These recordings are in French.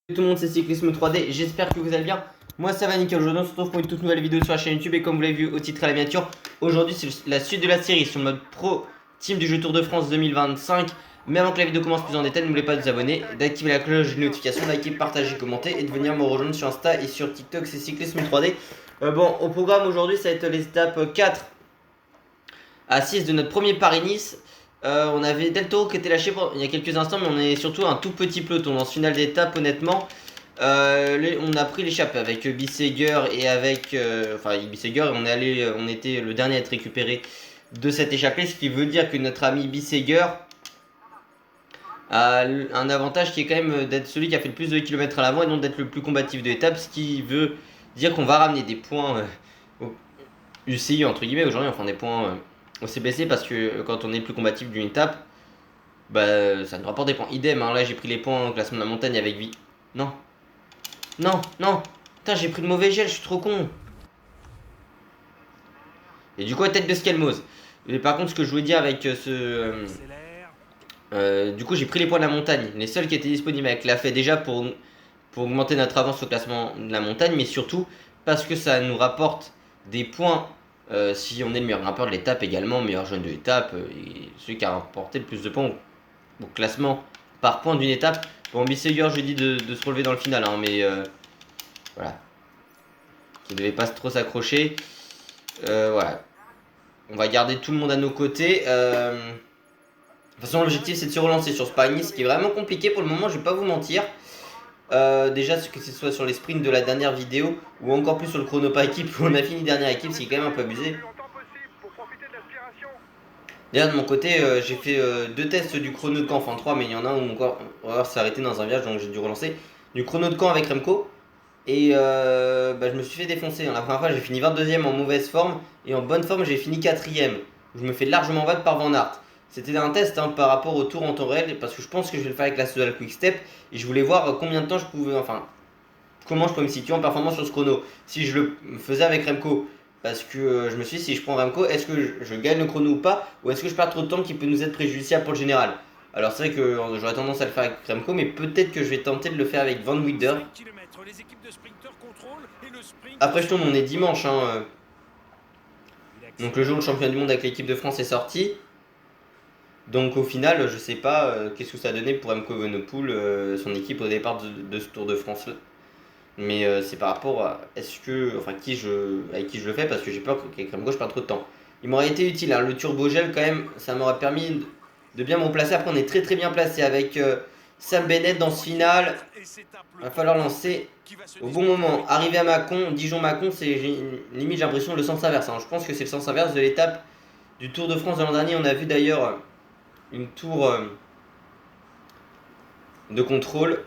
Tout le monde, c'est Cyclisme 3D, j'espère que vous allez bien. Moi ça va nickel, aujourd'hui on se retrouve pour une toute nouvelle vidéo sur la chaîne YouTube. Et comme vous l'avez vu au titre et à la miniature, aujourd'hui c'est la suite de la série sur le mode pro team du jeu Tour de France 2025. Mais avant que la vidéo commence plus en détail, n'oubliez pas de vous abonner, d'activer la cloche de notification, liker, partager, commenter et de venir me rejoindre sur Insta et sur TikTok, c'est Cyclisme 3D. Bon, au programme aujourd'hui ça va être les étapes 4 à 6 de notre premier Paris-Nice. On avait Del Toro qui était lâché il y a quelques instants, mais on est surtout un tout petit peloton. En finale d'étape, honnêtement, on a pris l'échappée avec Bisseguer et avec. Enfin, Bisseguer, on était le dernier à être récupéré de cette échappée, ce qui veut dire que notre ami Bisseguer a un avantage qui est quand même d'être celui qui a fait le plus de kilomètres à l'avant et donc d'être le plus combatif de l'étape, ce qui veut dire qu'on va ramener des points au UCI entre guillemets aujourd'hui, enfin des points au CBC, parce que quand on est plus combatif d'une étape, bah ça nous rapporte des points. Idem, hein, là j'ai pris les points au classement de la montagne avec vie. Non, non, non, putain j'ai pris le mauvais gel, je suis trop con. Et du coup, la tête de Skelmose. Et par contre, ce que je voulais dire avec du coup, j'ai pris les points de la montagne, les seuls qui étaient disponibles avec la fait déjà pour augmenter notre avance au classement de la montagne, mais surtout parce que ça nous rapporte des points si on est le meilleur grimpeur de l'étape également, meilleur jeune de l'étape, et celui qui a rapporté le plus de points au classement par point d'une étape. Bon, Bisseguer, je lui dis de se relever dans le final, hein, mais voilà. Qui ne devait pas trop s'accrocher. Voilà. On va garder tout le monde à nos côtés. De toute façon, l'objectif c'est de se relancer sur ce Paris-Nice, ce qui est vraiment compliqué pour le moment, je vais pas vous mentir. Déjà, que ce soit sur les sprints de la dernière vidéo ou encore plus sur le chrono par équipe où on a fini dernière équipe, c'est quand même un peu abusé. D'ailleurs, de mon côté, j'ai fait 2 tests du chrono de camp, enfin 3, mais il y en a un où mon corps s'est arrêté dans un virage, donc j'ai dû relancer. Du chrono de camp avec Remco, et bah, je me suis fait défoncer. La première fois, j'ai fini 22ème en mauvaise forme, et en bonne forme, j'ai fini 4ème. Je me fais largement battre par Van Aert. C'était un test hein, par rapport au tour en temps réel, parce que je pense que je vais le faire avec la Sodal Quick Step, et je voulais voir combien de temps je pouvais, enfin, comment je pouvais me situer en performance sur ce chrono. Si je le faisais avec Remco, parce que je me suis dit, si je prends Remco, est-ce que je gagne le chrono ou pas, ou est-ce que je perds trop de temps qui peut nous être préjudiciable pour le général. Alors c'est vrai que j'aurais tendance à le faire avec Remco, mais peut-être que je vais tenter de le faire avec Van Wilder. Après je tourne, on est dimanche, hein, donc le jour où le championnat du monde avec l'équipe de France est sorti. Donc au final, je sais pas qu'est-ce que ça a donné pour Remco Evenepoel, son équipe au départ de ce Tour de France là. Mais c'est par rapport à avec qui je le fais, parce que j'ai peur qu'avec Remco je perde trop de temps. Il m'aurait été utile, hein, le turbogel quand même, ça m'aurait permis de bien me replacer. Après on est très très bien placé avec Sam Bennett dans ce final. Il va falloir lancer au bon moment. Arrivé à Mâcon, Dijon-Mâcon, c'est limite j'ai l'impression le sens inverse. Hein. Je pense que c'est le sens inverse de l'étape du Tour de France de l'an dernier. On a vu d'ailleurs une tour de contrôle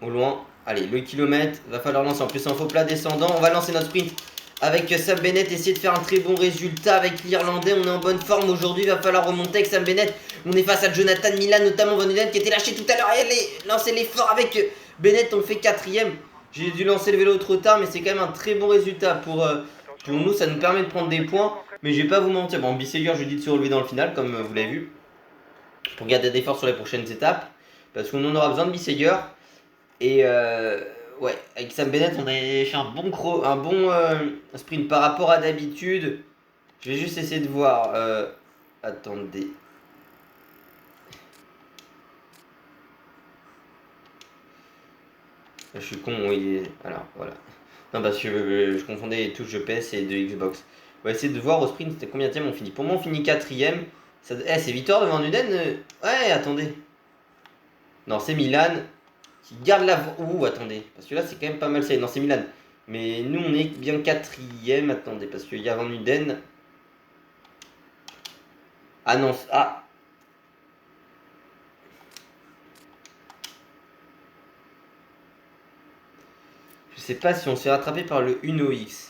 au loin. Allez, le kilomètre, va falloir lancer. En plus, un faux plat descendant. On va lancer notre sprint avec Sam Bennett. Essayer de faire un très bon résultat avec l'Irlandais. On est en bonne forme aujourd'hui. Va falloir remonter avec Sam Bennett. On est face à Jonathan Milan, notamment Van Uden qui était lâché tout à l'heure. Allez, lancer l'effort avec Bennett. On fait 4ème. J'ai dû lancer le vélo trop tard, mais c'est quand même un très bon résultat pour nous. Ça nous permet de prendre des points. Mais je vais pas vous mentir. Bon, Bisseguer, je lui dis de se relever dans le final, comme vous l'avez vu, pour garder d'efforts sur les prochaines étapes. Parce qu'on en aura besoin de Bisseguer. Et ouais, avec Sam Bennett, on a fait un bon sprint par rapport à d'habitude. Je vais juste essayer de voir. Attendez. Je suis con, oui. Alors, voilà. Non, parce que je confondais les touches de PS et de Xbox. On va essayer de voir au sprint, c'était combien de on finit. Pour moi, on finit 4ème. C'est victoire devant Nuden. Ouais, attendez. Non, c'est Milan qui garde la... Ouh, attendez. Parce que là, c'est quand même pas mal ça. Non, c'est Milan. Mais nous, on est bien 4ème. Attendez, parce qu'il y a Van Uden. Ah non, ah. Je sais pas si on se fait rattraper par le Uno X.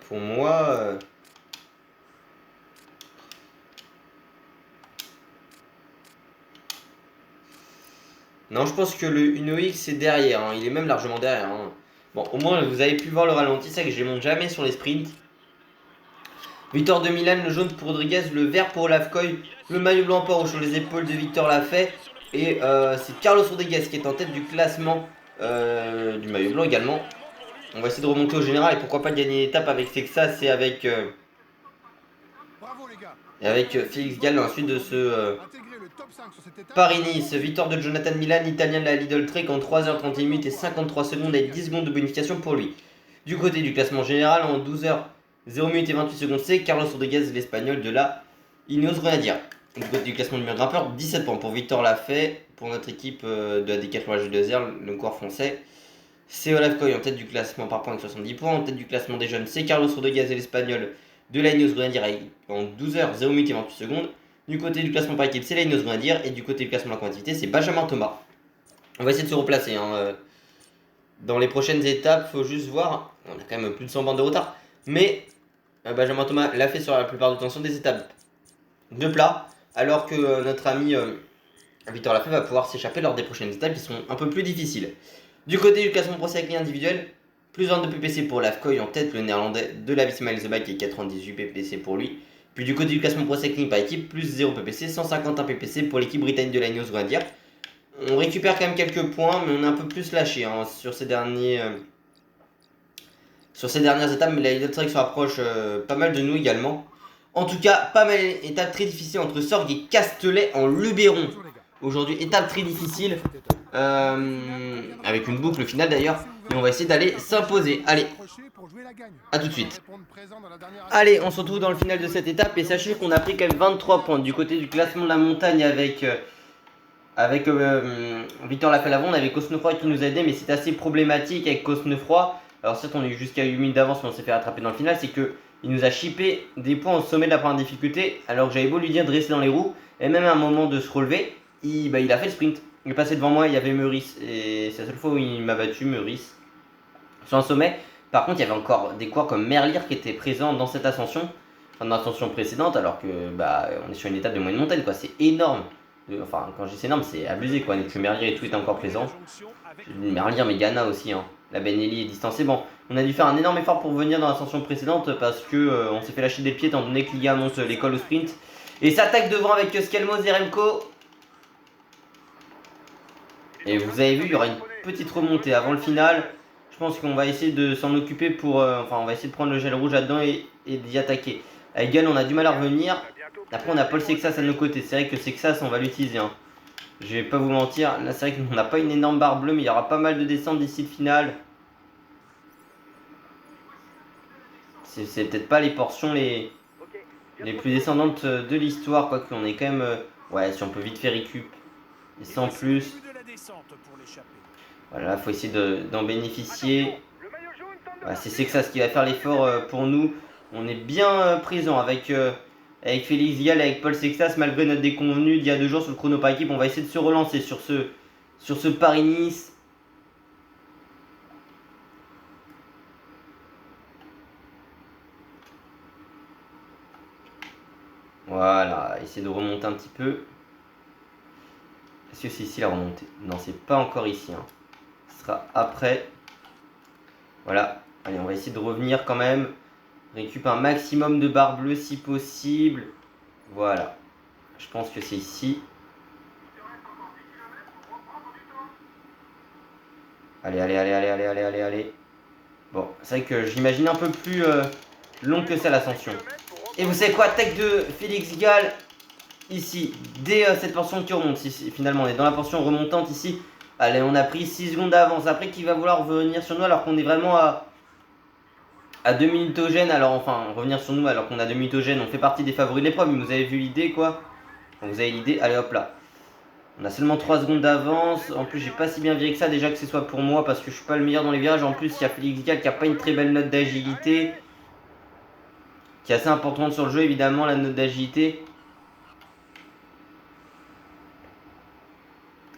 Pour moi... Non, je pense que le Uno X est derrière, hein. Il est même largement derrière. Hein. Bon, au moins vous avez pu voir le ralenti, c'est que je les monte jamais sur les sprints. Victor de Milan, le jaune pour Rodriguez, le vert pour Lavkoy, le maillot blanc port sur les épaules de Victor Lafay. Et c'est Carlos Rodriguez qui est en tête du classement du maillot blanc également. On va essayer de remonter au général et pourquoi pas gagner l'étape avec Sexas et avec Félix Gall ensuite de ce Paris-Nice. Victoire de Jonathan Milan, italien de la Lidl Trek en 3h31 minutes et 53 secondes avec 10 secondes de bonification pour lui. Du côté du classement général, en 12h 0 minutes et 28 secondes, c'est Carlos Rodriguez, l'espagnol de la Ineos Grenadier. Du côté du classement du meilleur grimpeur, 17 points pour Victor Lafay, pour notre équipe de la Decathlon G2R, le coureur français. C'est Olaf Koy en tête du classement par points avec 70 points. En tête du classement des jeunes, c'est Carlos Rodriguez et l'espagnol de la Ineos Grenadier en 12h 0 minutes et 28 secondes. Du côté du classement par équipe, c'est la Ineos Grenadier. Et du côté du classement de la quantité, c'est Benjamin Thomas. On va essayer de se replacer. Dans les prochaines étapes, faut juste voir. On a quand même plus de 100 bandes de retard. Mais Benjamin Thomas l'a fait sur la plupart du temps sur des étapes de plat. Alors que notre ami Victor Lafay va pouvoir s'échapper lors des prochaines étapes qui sont un peu plus difficiles. Du côté du classement Pro Cycling individuel, plus 22 ppc pour Lavkoy en tête, le néerlandais de la Visma Leasebike et 98 ppc pour lui. Puis du côté du classement Pro Cycling par équipe, plus 0 ppc, 151 ppc pour l'équipe britannique de la Ineos Grenadier. On récupère quand même quelques points, mais on est un peu plus lâché sur ces dernières étapes. Mais la Lidl Trek se rapproche pas mal de nous également. En tout cas, pas mal d'étapes très difficiles entre Sorgues et Castellet en Luberon. Aujourd'hui, étape très difficile. Avec une boucle finale d'ailleurs. Et on va essayer d'aller s'imposer. Allez, à tout de suite. Allez, on se retrouve dans le final de cette étape. Et sachez qu'on a pris quand même 23 points du côté du classement de la montagne avec Victor Lafay-Lavon. On avait Cosnefroy qui nous a aidé, mais c'est assez problématique avec Cosnefroy. Alors certes, on est jusqu'à 8 minutes d'avance, mais on s'est fait rattraper dans le final. C'est que il nous a chippé des points au sommet de la première difficulté, alors que j'avais beau lui dire de rester dans les roues, et même à un moment de se relever, il a fait le sprint. Il est passé devant moi, il y avait Meurice, et c'est la seule fois où il m'a battu, Meurice, sur un sommet. Par contre, il y avait encore des coureurs comme Merlier qui étaient présents dans cette ascension, enfin dans l'ascension précédente, alors que on est sur une étape de moyenne montagne, quoi. C'est énorme. Enfin, quand je dis c'est énorme, c'est abusé, quoi. Que Merlier et tout est encore présent. Merlier, mais Ghana aussi, hein. La Benelli est distancée. Bon, on a dû faire un énorme effort pour venir dans l'ascension précédente parce que on s'est fait lâcher des pieds étant donné que l'IA monte l'école au sprint. Et s'attaque devant avec Skelmos et Remco. Et vous avez vu, il y aura une petite remontée avant le final. Je pense qu'on va essayer de s'en occuper pour... on va essayer de prendre le gel rouge là-dedans et d'y attaquer. Avec Gun, on a du mal à revenir. Après, on a Paul Sexas à nos côtés. C'est vrai que Sexas, on va l'utiliser. Hein. Je vais pas vous mentir. Là, c'est vrai qu'on n'a pas une énorme barre bleue, mais il y aura pas mal de descentes d'ici le final. C'est peut-être pas les portions les plus descendantes de l'histoire, quoique on est quand même... ouais, si on peut vite faire récup. Et sans plus. Voilà, faut essayer d'en bénéficier. Voilà, c'est Sexas qui va faire l'effort pour nous. On est bien présent avec Félix Vial et avec Paul Sexas, malgré notre déconvenue d'il y a 2 jours sur le chrono par équipe. On va essayer de se relancer sur ce Paris-Nice. Voilà, essayer de remonter un petit peu. Est-ce que c'est ici la remontée? Non, c'est pas encore ici. Hein. Ce sera après. Voilà. Allez, on va essayer de revenir quand même. Récup un maximum de barres bleues si possible. Voilà. Je pense que c'est ici. Allez, allez, allez, allez, allez, allez, allez, allez. Bon, c'est vrai que j'imagine un peu plus long que ça l'ascension. Et vous savez quoi? Attaque de Félix Gall. Ici, dès cette portion qui remonte, ici, finalement on est dans la portion remontante ici. Allez, on a pris 6 secondes d'avance. Après qui va vouloir revenir sur nous alors qu'on est vraiment à 2 minutes au gène. Alors enfin, revenir sur nous alors qu'on a 2 minutes au gène. On fait partie des favoris de l'épreuve, mais vous avez vu l'idée quoi. Vous avez l'idée, allez hop là. On a seulement 3 secondes d'avance. En plus, j'ai pas si bien viré que ça déjà que ce soit pour moi parce que je suis pas le meilleur dans les virages. En plus, il y a Félix Gall qui a pas une très belle note d'agilité. Qui est assez importante sur le jeu évidemment, la note d'agilité.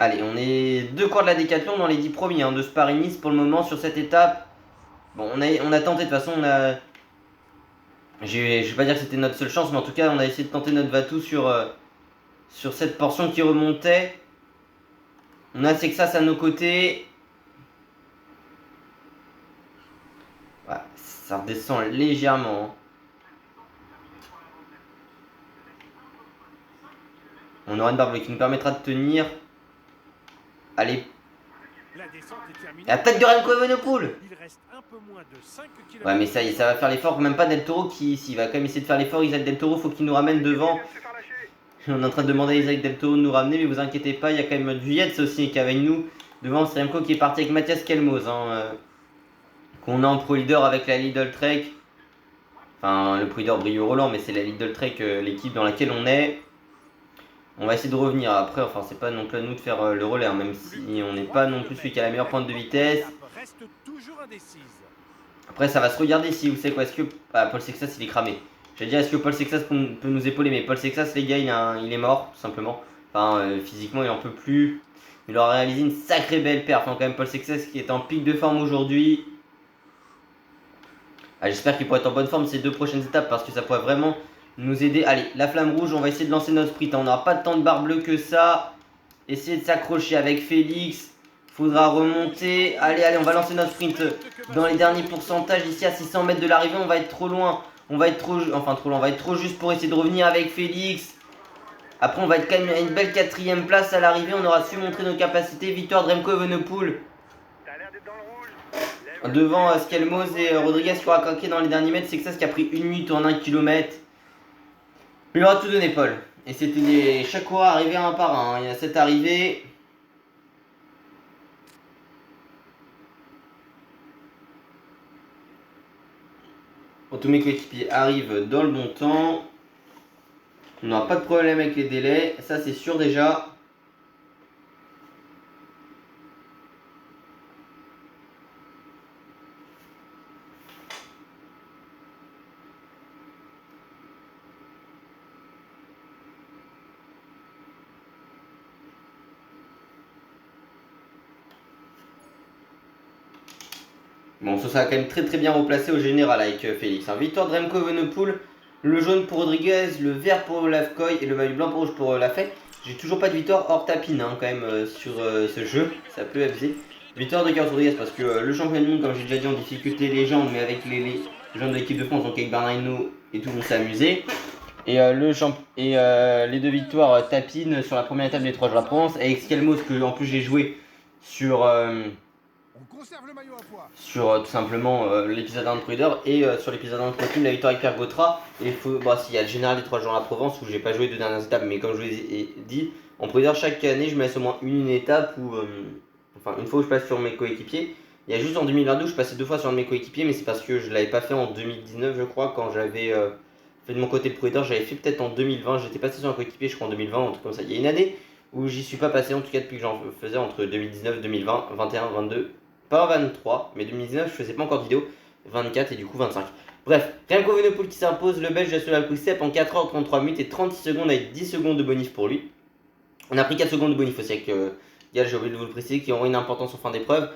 Allez, on est 2 coureurs de la Décathlon dans les 10 premiers de ce Paris-Nice pour le moment sur cette étape. Bon, on a tenté de toute façon, je vais pas dire que c'était notre seule chance, mais en tout cas, on a essayé de tenter notre va-tout sur cette portion qui remontait. On a Sexas à nos côtés. Voilà, ça redescend légèrement. On aura une barre bleue qui nous permettra de tenir. Allez. Attaque de Remco Evenepoel. Ouais, mais ça y est, ça va faire l'effort. Même pas Del Toro qui ici va quand même essayer de faire l'effort. Isaac Del Toro, faut qu'il nous ramène devant. On est en train de demander à Isaac Del Toro de nous ramener, mais vous inquiétez pas, il y a quand même du Yates aussi qui est avec nous. Devant, c'est Remco qui est parti avec Mathias Kelmoz. Qu'on a en pro leader avec la Lidl Trek. Enfin, le pro leader Brio Roland, mais c'est la Lidl Trek, l'équipe dans laquelle on est. On va essayer de revenir après, enfin c'est pas non plus à nous de faire le relais, hein, même si on n'est pas non plus celui qui a la meilleure pointe de vitesse. Après ça va se regarder si vous savez quoi, est-ce que Paul Sexas il est cramé. J'allais dire est-ce que Paul Sexas peut nous épauler, mais Paul Sexas les gars il est mort tout simplement. Enfin physiquement il en peut plus. Il aura réalisé une sacrée belle perf, hein, quand même Paul Sexas qui est en pic de forme aujourd'hui. Ah, j'espère qu'il pourra être en bonne forme ces 2 prochaines étapes parce que ça pourrait vraiment nous aider. Allez, la flamme rouge, on va essayer de lancer notre sprint. On n'aura pas tant de barre bleue que ça. Essayer de s'accrocher avec Félix. Faudra remonter. Allez, on va lancer notre sprint dans les derniers pourcentages. Ici à 600 mètres de l'arrivée, on va être trop loin. On va être trop loin. On va être trop juste pour essayer de revenir avec Félix. Après, on va être quand même à une belle 4ème place à l'arrivée. On aura su montrer nos capacités. Victoire de Remco Evenepoel. Devant Skelmoz et Rodriguez qui aura craqué dans les derniers mètres. C'est que ça ce qui a pris 1 minute en 1 km. Il aura tout donné Paul. Et c'était chaque fois arrivé un par un. Il y a cette arrivée. Tous mes coéquipiers arrivent dans le bon temps. On n'aura pas de problème avec les délais. Ça c'est sûr déjà. Bon, ça a quand même très bien replacé au général avec Félix. Victoire de Remco Evenepoel, le jaune pour Rodriguez, le vert pour Lavkoy et le maillot blanc pour rouge pour Lafay. J'ai toujours pas de victoire hors tapine quand même sur ce jeu, ça peut abuser. Victoire de Carlos Rodriguez parce que le champion du monde, comme j'ai déjà dit, en difficulté légende, mais avec les gens de l'équipe de France, donc avec Bernard Hinault et tout, on s'est amusé. Et, les 2 victoires tapine sur la première étape des 3 jours de la Provence, avec Skelmos que en plus j'ai joué sur... tout simplement l'épisode 1 de Pruder et sur l'épisode 1 de Protein, la victoire avec Pierre Gautra. Et s'il y a le général des 3 jours à la Provence où j'ai pas joué les 2 dernières étapes, mais comme je vous l'ai dit, en Pruder chaque année je me laisse au moins une étape où, une fois où je passe sur mes coéquipiers. Il y a juste en 2022 où je passais 2 fois sur un de mes coéquipiers, mais c'est parce que je l'avais pas fait en 2019 je crois, quand j'avais fait de mon côté le Pruder. J'avais fait peut-être en 2020, j'étais passé sur un coéquipier je crois en 2020, un truc comme ça. Il y a une année où j'y suis pas passé, en tout cas depuis que j'en faisais entre 2019, 2020, 21, 22. Pas 23, mais 2019 je faisais pas encore de vidéo, 24 et du coup 25. Bref, Remco Evenepoel qui s'impose, le Belge sur la Quick-Step en 4h33 minutes et 36 secondes avec 10 secondes de bonus pour lui. On a pris 4 secondes de bonus aussi avec Gal, j'ai oublié de vous le préciser, qui auront une importance en fin d'épreuve.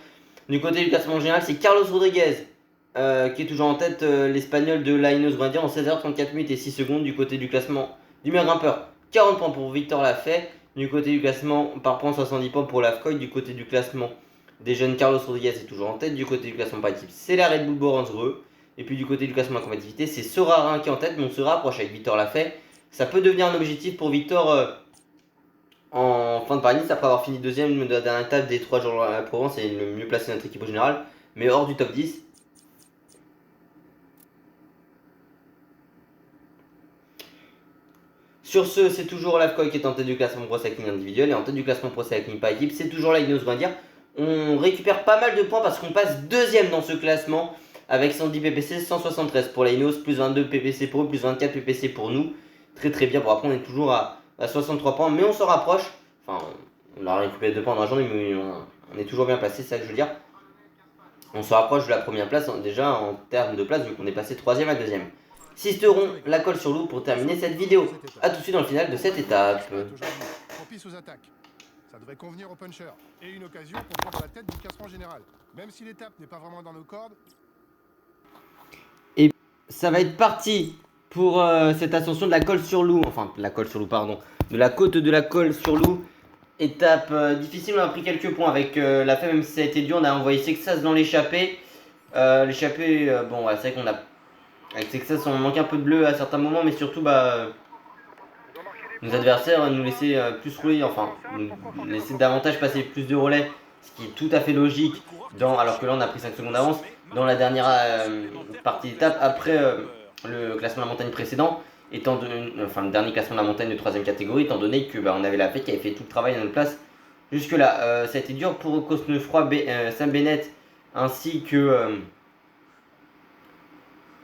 Du côté du classement général, c'est Carlos Rodriguez qui est toujours en tête, l'Espagnol de Lainos Grandia en 16h34 minutes et 6 secondes. Du côté du classement du meilleur grimpeur, 40 points pour Victor Lafay. Du côté du classement par points, 70 points pour Lavkoy. Du côté du classement des jeunes, Carlos Rodriguez est toujours en tête. Du côté du classement par équipe, c'est la Red Bull Boransreux. Et puis du côté du classement en combativité, c'est Sorarin qui est en tête, mais on se rapproche avec Victor Lafay. Ça peut devenir un objectif pour Victor en fin de Paris-Nice, après avoir fini 2ème de la dernière étape des 3 jours à la Provence et le mieux placé de notre équipe au général, mais hors du top 10. Sur ce, c'est toujours Lavkoy qui est en tête du classement Pro Cycling individuel et en tête du classement Pro Cycling par équipe, c'est toujours Lainos Grandia. On récupère pas mal de points parce qu'on passe 2ème dans ce classement avec 110 PPC, 173 pour Lainos, plus 22 PPC pour eux, plus 24 PPC pour nous. Très bien, bon après on est toujours à 63 points, mais on se rapproche. Enfin, on a récupéré 2 points dans la journée, mais on est toujours bien placé, c'est ça que je veux dire. On se rapproche de la première place déjà en termes de place, vu qu'on est passé 3ème à 2ème. Sisteron, la colle sur loup pour terminer cette vidéo. A tout de suite dans le final de cette étape. Ça devrait convenir au puncher. Et une occasion pour prendre la tête du classement général. Même si l'étape n'est pas vraiment dans nos cordes. Et ça va être parti pour cette ascension de la colle sur loup. Enfin, de la colle sur loup, pardon. De la côte de la colle sur loup. Étape difficile, on a pris quelques points avec la fin, même si ça a été dur. On a envoyé Sexas dans l'échappée. L'échappée, bon, ouais, c'est vrai qu'on a. Avec Sexas, on manque un peu de bleu à certains moments, mais surtout, nos adversaires nous laissaient plus rouler, enfin nous laissaient davantage passer plus de relais, ce qui est tout à fait logique, alors que là on a pris 5 secondes d'avance dans la dernière partie d'étape après le classement de la montagne précédent, enfin le dernier classement de la montagne de 3ème catégorie, étant donné que on avait la fête qui avait fait tout le travail à notre place jusque là. Ça a été dur pour Cosnefroy, Sam Bennett ainsi que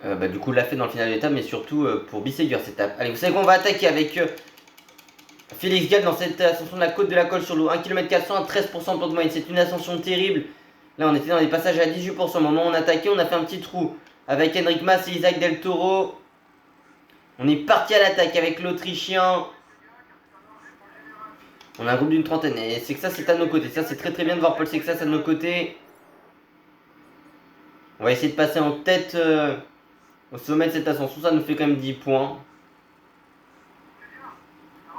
du coup l'a fait dans le final de l'étape, mais surtout pour Bisseguer cette étape. Allez, vous savez qu'on va attaquer avec Félix Gall dans cette ascension de la côte de la Colle-sur-Loup. 1 km 400 à 13% de temps de moyenne, c'est une ascension terrible. Là on était dans des passages à 18%, au moment où on attaquait on a fait un petit trou avec Henrik Mas et Isaac Del Toro. On est parti à l'attaque avec l'Autrichien. On a un groupe d'une trentaine et c'est que ça c'est à nos côtés, ça c'est très très bien de voir Paul Sexas à nos côtés. On va essayer de passer en tête au sommet de cette ascension, ça nous fait quand même 10 points.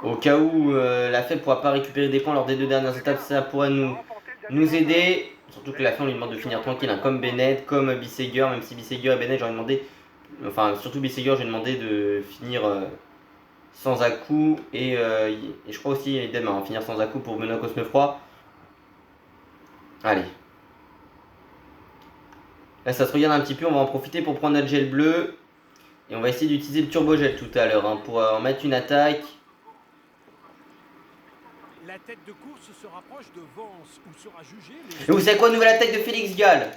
Au cas où la FEB ne pourra pas récupérer des points lors des 2 dernières étapes, ça pourrait nous aider. Surtout que la FEB on lui demande de finir tranquille, hein, comme Bennett, comme Bisseguer, même si Bisseguer et Bennett j'aurais demandé, enfin surtout Bisseguer j'ai demandé de finir sans à-coup et je crois aussi idem hein, finir sans à-coup pour Benoît Cosnefroy. Allez. Là ça se regarde un petit peu, on va en profiter pour prendre notre gel bleu. Et on va essayer d'utiliser le turbo-gel tout à l'heure hein, pour en mettre une attaque. La tête de course se rapproche de Vence où sera jugé. Et vous savez quoi, nouvelle attaque de Félix Gall.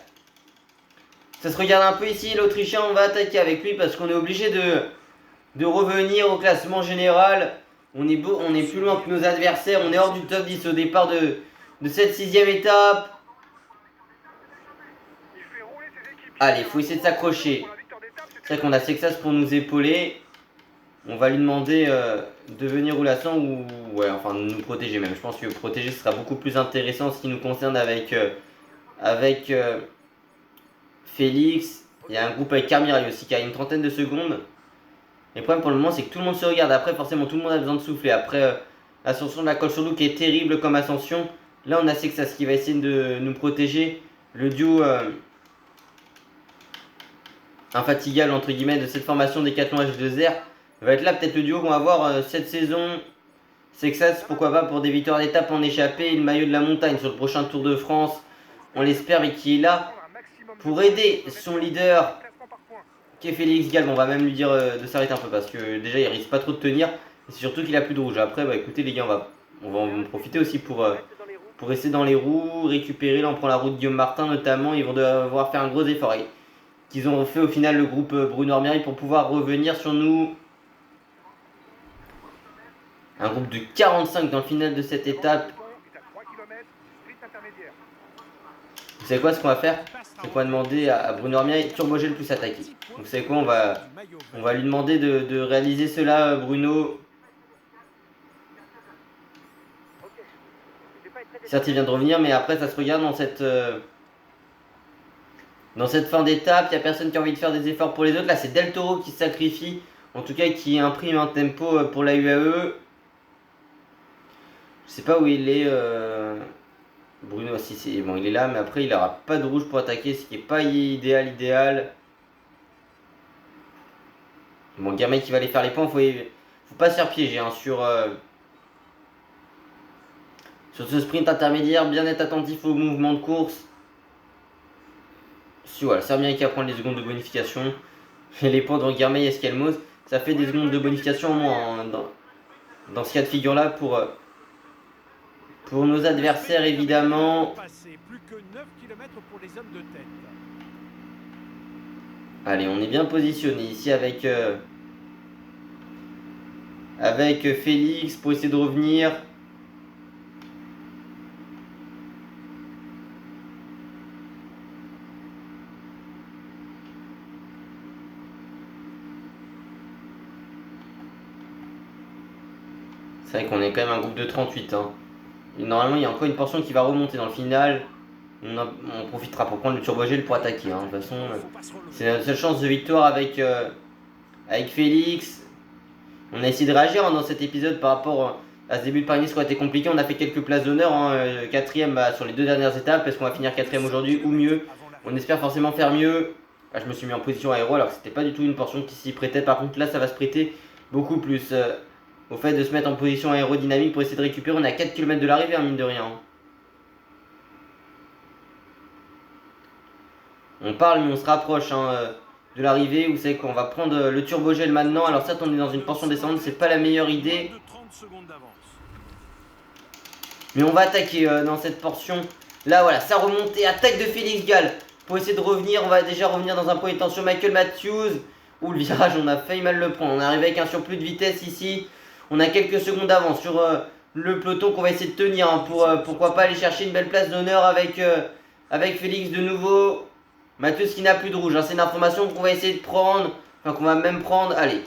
Ça se regarde un peu ici, l'Autrichien, on va attaquer avec lui parce qu'on est obligé de revenir au classement général. On est plus loin que nos adversaires, on est hors du top 10 au départ de cette 6ème étape. Allez, faut essayer de s'accrocher. C'est vrai qu'on a Sexas pour nous épauler. On va lui demander de venir rouler à 100 ou ouais, enfin de nous protéger même. Je pense que protéger ce sera beaucoup plus intéressant en ce qui nous concerne avec Félix. Il y a un groupe avec Carmirail aussi qui a une trentaine de secondes. Et le problème pour le moment c'est que tout le monde se regarde. Après forcément tout le monde a besoin de souffler. Après l'ascension de la Colle-sur-Loup qui est terrible comme ascension. Là on a Sexas qui va essayer de nous protéger. Le duo infatigable entre guillemets de cette formation Décathlon H2R va être là peut-être le duo qu'on va voir cette saison. Sexas pourquoi pas pour des victoires d'étape en échappée et le maillot de la montagne sur le prochain Tour de France. On l'espère mais qui est là pour aider son leader qui est Félix Gall. Bon, on va même lui dire de s'arrêter un peu parce que déjà il risque pas trop de tenir. Et c'est surtout qu'il a plus de rouge. Après bah écoutez les gars on va en profiter aussi pour rester dans les roues, récupérer. Là on prend la route Guillaume Martin notamment. Ils vont devoir faire un gros effort. Qu'ils ont fait au final le groupe Bruno Armirail pour pouvoir revenir sur nous. Un groupe de 45 dans le final de cette étape. Vous savez quoi ce qu'on va faire? C'est qu'on va demander à Bruno Armirail turbogel plus attaquer. Donc vous savez quoi, on va lui demander de réaliser cela Bruno. Certes il vient de revenir mais après ça se regarde dans cette fin d'étape, il n'y a personne qui a envie de faire des efforts pour les autres. Là, c'est Del Toro qui se sacrifie, en tout cas qui imprime un tempo pour la UAE. Je sais pas où il est. Bruno, si bon, il est là, mais après, il n'aura pas de rouge pour attaquer, ce qui n'est pas idéal. Bon, Guermey qui va aller faire les points, faut pas se faire piéger hein, sur ce sprint intermédiaire, bien être attentif au mouvement de course. Voilà, Serbien qui va prendre les secondes de bonification. Et les points devant Guermey et Esquelmos, ça fait des secondes de bonification en moins hein, dans ce cas de figure là pour nos adversaires évidemment. Allez, on est bien positionné ici avec Félix pour essayer de revenir. C'est vrai qu'on est quand même un groupe de 38 hein. Et normalement il y a encore une portion qui va remonter dans le final. On profitera pour prendre le turbogel pour attaquer hein. De toute façon c'est notre seule chance de victoire avec Félix. On a essayé de réagir hein, dans cet épisode par rapport à ce début de Paris-Nice qui a été compliqué. On a fait quelques places d'honneur hein, 4ème sur les 2 dernières étapes. Est-ce qu'on va finir 4ème aujourd'hui ou mieux? On espère forcément faire mieux. Là je me suis mis en position aéro alors que c'était pas du tout une portion qui s'y prêtait. Par contre là ça va se prêter beaucoup plus. au fait de se mettre en position aérodynamique pour essayer de récupérer. On est à 4 km de l'arrivée, hein, mine de rien. On parle, mais on se rapproche de l'arrivée. Vous savez qu'on va prendre le turbogel maintenant. Alors certes, on est dans une portion descendante, c'est pas la meilleure idée. Mais on va attaquer dans cette portion. Là, voilà, ça remonte et attaque de Félix Gall. Pour essayer de revenir, on va déjà revenir dans un premier temps sur Michael Matthews. Ouh, le virage, on a failli mal le prendre. On est arrivé avec un surplus de vitesse ici. On a quelques secondes d'avance sur le peloton qu'on va essayer de tenir hein, pour pourquoi pas aller chercher une belle place d'honneur avec Félix de nouveau. Matthews qui n'a plus de rouge. Hein. C'est une information qu'on va essayer de prendre. Enfin, qu'on va même prendre. Allez.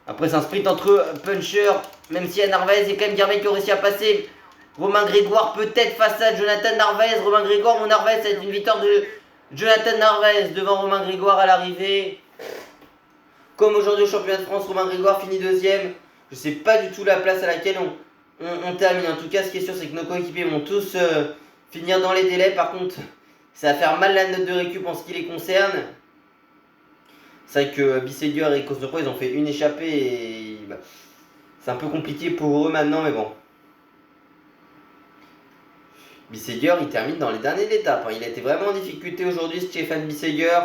Après, c'est un sprint entre Puncher. Même si Narvaez et quand même Gervais qui ont réussi à passer. Romain Grégoire peut-être face à Jonathan Narvaez. Romain Grégoire ou Narvaez, ça va être une victoire de Jonathan Narvaez devant Romain Grégoire à l'arrivée. Comme aujourd'hui au championnat de France, Romain Grégoire finit deuxième. Je sais pas du tout la place à laquelle on termine. En tout cas, ce qui est sûr, c'est que nos coéquipiers vont tous finir dans les délais. Par contre, ça va faire mal la note de récup en ce qui les concerne. C'est vrai que Bissegger et Cosnefroy, ils ont fait une échappée et bah, c'est un peu compliqué pour eux maintenant, mais bon. Bissegger, il termine dans les dernières étapes. Il a été vraiment en difficulté aujourd'hui, Stéphane Bissegger.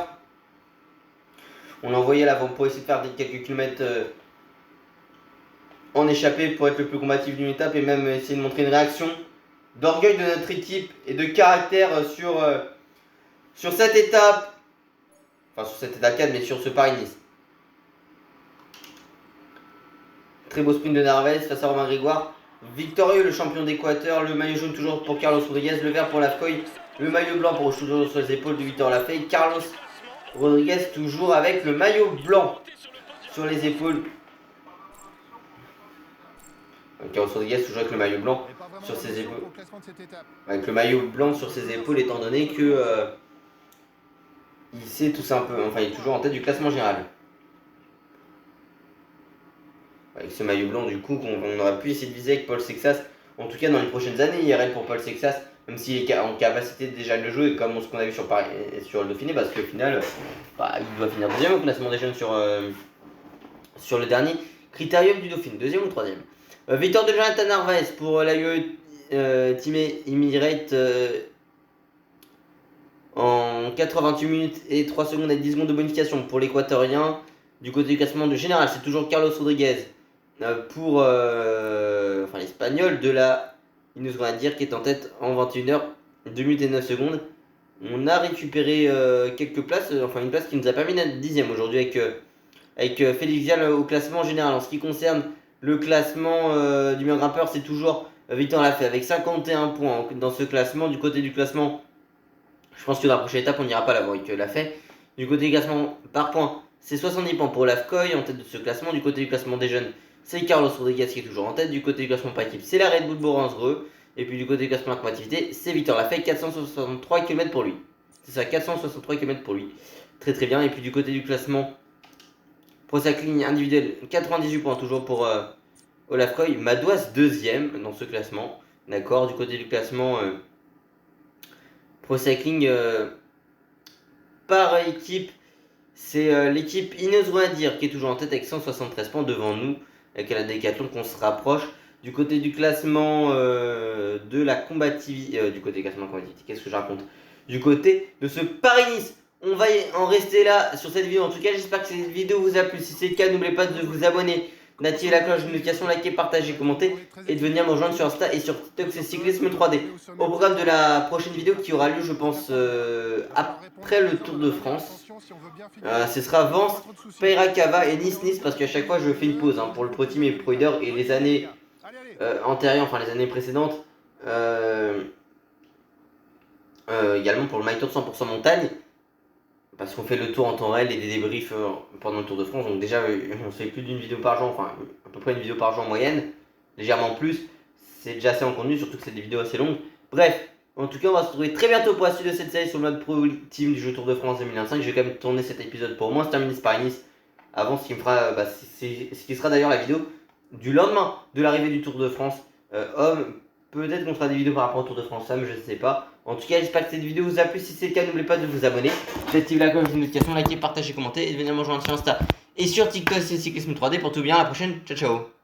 On l'a envoyé à l'avant pour essayer de faire quelques kilomètres en échappée pour être le plus combatif d'une étape et même essayer de montrer une réaction d'orgueil de notre équipe et de caractère sur cette étape. Enfin, sur cette étape 4, mais sur ce Paris-Nice. Très beau sprint de Narvaez face à Romain Grégoire. Victorieux le champion d'Équateur, le maillot jaune toujours pour Carlos Rodriguez, le vert pour Lafcoy, le maillot blanc pour toujours sur les épaules de Victor Lafay. Carlos Rodriguez toujours avec le maillot blanc sur les épaules. Carlos Rodriguez toujours avec le maillot blanc sur ses épaules. Avec le maillot blanc sur ses épaules étant donné que il sait tout ça un peu, enfin il est toujours en tête du classement général. Avec ce maillot blanc du coup qu'on aurait pu essayer de viser avec Paul Sexas. En tout cas dans les prochaines années IRL pour Paul Sexas, même s'il est en capacité déjà de le jouer comme ce qu'on a vu sur Paris, sur le Dauphiné, parce qu'au final il doit finir deuxième au classement des jeunes sur le dernier critérium du Dauphiné, deuxième ou troisième. Victoire de Jonathan Narvaez pour l'AUE Team Emirates en 88 minutes et 3 secondes et 10 secondes de bonification pour l'équatorien. Du côté du classement de général, c'est toujours Carlos Rodriguez pour l'espagnol de la Ineos Grenadier qui est en tête en 21h 2 minutes et 9 secondes. On a récupéré quelques places, une place qui nous a permis d'être 10ème aujourd'hui avec Félix Gall au classement général. En ce qui concerne le classement du meilleur grimpeur, c'est toujours Victor Lafay avec 51 points dans ce classement. Du côté du classement, je pense que dans la prochaine étape, on n'ira pas l'avoir avec Lafay. Du côté du classement par points, c'est 70 points pour Lafcoy en tête de ce classement. Du côté du classement des jeunes, c'est Carlos Rodriguez qui est toujours en tête. Du côté du classement par équipe, c'est la Red Bull Boransgreux. Et puis du côté du classement activité, c'est Victor Lafay, 463 km pour lui. C'est ça, 463 km pour lui. Très très bien. Et puis du côté du classement Pro Cycling individuel, 98 points toujours pour Olaf Koy. Madouas deuxième dans ce classement. D'accord. Du côté du classement Pro Cycling par équipe, c'est l'équipe Ineos Grenadier qui est toujours en tête avec 173 points devant nous, avec la Décathlon qu'on se rapproche. Du côté du classement de la combativité, du côté du classement combativité, qu'est-ce que je raconte? Du côté de ce Paris-Nice, on va en rester là sur cette vidéo. En tout cas, j'espère que cette vidéo vous a plu. Si c'est le cas, n'oubliez pas de vous abonner, d'activer la cloche de notification, liker, partager, commenter et de venir me rejoindre sur Insta et sur TikTok, c'est Cyclisme 3D. Au programme de la prochaine vidéo qui aura lieu, je pense, après le Tour de France. Ce sera Vence, Peyrakava et Nice-Nice parce qu'à chaque fois je fais une pause pour le Pro Team et le Pro Leader et les années antérieures, enfin les années précédentes, également pour le My Tour 100% montagne. Parce qu'on fait le tour en temps réel et des débriefs pendant le Tour de France. Donc déjà, on se fait plus d'une vidéo par jour, enfin à peu près une vidéo par jour en moyenne. Légèrement plus. C'est déjà assez en contenu, surtout que c'est des vidéos assez longues. Bref, en tout cas, on va se retrouver très bientôt pour la suite de cette série sur le mode Pro Team du jeu Tour de France 2025. Je vais quand même tourner cet épisode pour au moins se terminer ce Paris-Nice. Avant, ce qui me fera, ce qui sera d'ailleurs la vidéo du lendemain de l'arrivée du Tour de France. Homme, peut-être qu'on fera des vidéos par rapport au Tour de France femme, je ne sais pas. En tout cas, j'espère que cette vidéo vous a plu. Si c'est le cas, n'oubliez pas de vous abonner, d'activer la cloche de notification, liker, partager, commenter et de venir me rejoindre sur Insta et sur TikTok, c'est Cyclisme 3D pour tout bien. À la prochaine, ciao ciao.